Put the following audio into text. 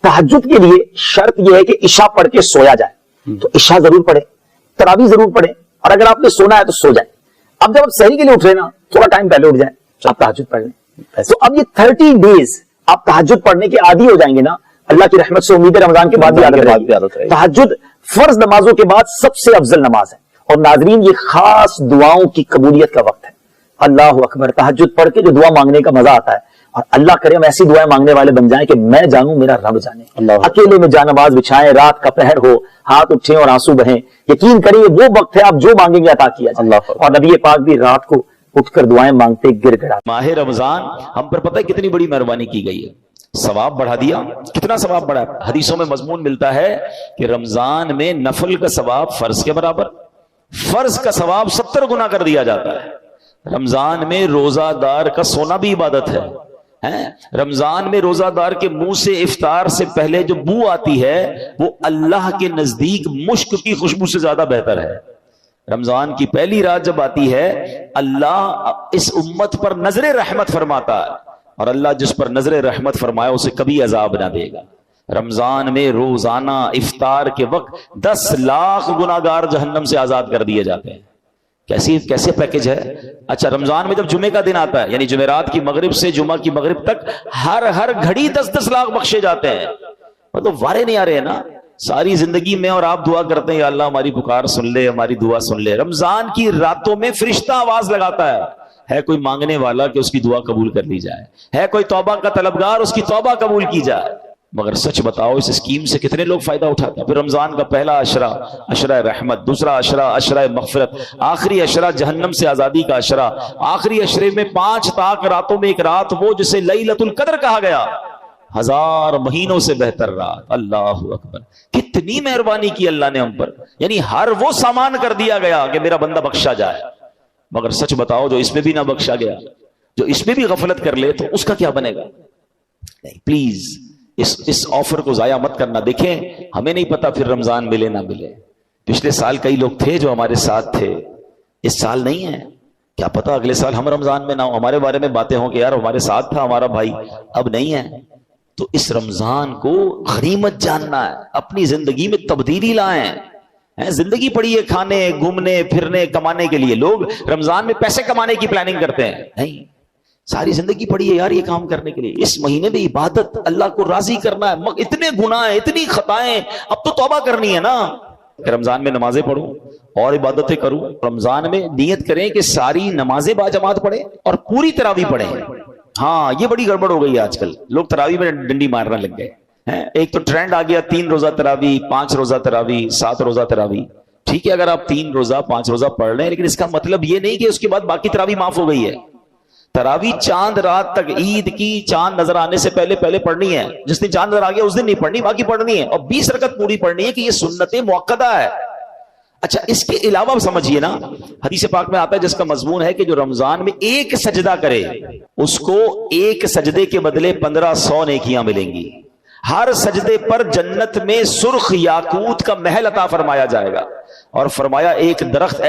तहज्जुद के लिए शर्त यह है कि इशा पढ़ के सोया जाए, तो इशा जरूर पढ़े, तरावी जरूर पढ़े, और अगर आपने सोना है तो सो जाए। अब जब आप सहरी के लिए उठ रहे ना, थोड़ा टाइम पहले उठ जाए, आप तहज्जुद पढ़ लें। तो अब ये 30 डेज आप तहज्जुद पढ़ने के आदी हो जाएंगे ना, अल्लाह की रहमत से उम्मीद है रमजान के बाद भी आदत रहेगी। तहज्जुद फर्ज नमाजों के बाद सबसे अफजल नमाज है। और नाजरीन, ये खास दुआओं की कबूलियत का वक्त है। अल्लाह अकबर, तहज्जुद पढ़ के जो दुआ मांगने का मजा आता है, और अल्लाह करे हम ऐसी दुआएं मांगने वाले बन जाएं कि मैं जानूं मेरा रब जाने। अकेले में जानमाज बिछाएं, रात का पहर हो, हाथ उठे और आंसू बहें, यकीन करिए वो वक्त है आप जो मांगेंगे अता किया जाए। और नबी पाक भी रात को उठकर दुआएं मांगते गिड़गिड़ा। माह रमजान हम पर पता है कितनी बड़ी मेहरबानी की गई है, सवाब बढ़ा दिया। कितना सवाब बढ़ा? हदीसों में मजमून मिलता है कि रमजान में नफल का सवाब फर्ज के बराबर, फर्ज का सवाब 70 गुना कर दिया जाता है। रमजान में रोजादार का सोना भी इबादत है। रमजान में रोजादार के मुंह से इफ्तार से पहले जो बू आती है वो अल्लाह के नजदीक मुश्क की खुशबू से ज्यादा बेहतर है। रमजान की पहली रात जब आती है, अल्लाह इस उम्मत पर नजरे रहमत फरमाता है, और अल्लाह जिस पर नजरे रहमत फरमाए उसे कभी अजाब ना देगा। रमजान में रोजाना इफ्तार के वक्त 10 लाख गुनाहगार जहन्नम से आजाद कर दिए जाते हैं। कैसे पैकेज है। अच्छा, रमजान में जब जुमे का दिन आता है, यानी जुमेरात की मगरिब से जुमा की मगरिब तक हर घड़ी 10-10 लाख बख्शे जाते हैं। मतलब वारे नहीं आ रहे हैं ना सारी जिंदगी में, और आप दुआ करते हैं या अल्लाह हमारी पुकार सुन ले, हमारी दुआ सुन ले। रमजान की रातों में फरिश्ता आवाज लगाता है कोई मांगने वाला कि उसकी दुआ कबूल कर ली जाए, है कोई तौबा का तलबगार उसकी तौबा कबूल की जाए। मगर सच बताओ, इस स्कीम से कितने लोग फायदा उठाते हैं? फिर रमजान का पहला अशरा, अशरा रहमत, दूसरा अशरा, अशरा मगफिरत, आखिरी अशरा जहन्नम से आजादी का अशरा, आखिरी अशरे में 5 ताक रातों में एक रात वो जिसे लैलतुल कद्र कहा गया, 1000 महीनों से बेहतर रात। अल्लाह अकबर, कितनी मेहरबानी की अल्लाह ने हम पर। यानी हर वो सामान कर दिया गया कि मेरा बंदा बख्शा जाए। मगर सच बताओ, जो इसमें भी ना बख्शा गया, जो इसमें भी गफलत कर ले, तो उसका क्या बनेगा? नहीं, प्लीज इस ऑफर को जाया मत करना। देखें, हमें नहीं पता फिर रमजान मिले ना मिले। पिछले साल कई लोग थे जो हमारे साथ थे, इस साल नहीं है। क्या पता अगले साल हम रमजान में ना हो, हमारे बारे में बातें हो कि यार हमारे साथ था हमारा भाई, अब नहीं है। तो इस रमजान को गनीमत जानना है, अपनी जिंदगी में तब्दीली लाएं। जिंदगी पड़ी है खाने, घूमने, फिरने, कमाने के लिए। लोग रमजान में पैसे कमाने की प्लानिंग करते हैं, नहीं, सारी जिंदगी पड़ी है यार ये काम करने के लिए। इस महीने में इबादत, अल्लाह को राजी करना है। इतने गुनाह है, इतनी खताएं, अब तो तौबा करनी है ना। रमजान में नमाजें पढ़ूं और इबादतें करूं। रमजान में नियत करें कि सारी नमाजें बाजमात पढ़ें और पूरी तरावी पढ़ें। हाँ, ये बड़ी गड़बड़ हो गई है आजकल, लोग तरावी में डंडी मारने लग गए हैं। एक तो ट्रेंड आ गया 3 रोजा तरावी, 5 रोजा तरावी, 7 रोजा तरावी। ठीक है, अगर आप 3 रोजा 5 रोजा पढ़ रहे हैं, लेकिन इसका मतलब ये नहीं कि उसके बाद बाकी तरावी माफ हो गई है। तरावी चांद रात तक, ईद की चांद नजर आने से पहले पढ़नी है। जिस दिन चांद नजर आ गया उस दिन नहीं पढ़नी, बाकी पढ़नी है। और 20 रकत पूरी पढ़नी है कि ये सुन्नते मुअक्कदा है। अच्छा, इसके अलावा समझिए ना, हदीस पाक में आता है जिसका मजमून है कि जो रमजान में एक सजदा करे उसको एक सजदे के बदले 1500 नेकियां मिलेंगी। हर सजदे पर जन्नत में सुर्ख याकूत का महल अता फरमाया जाएगा। और फरमाया एक दरख्त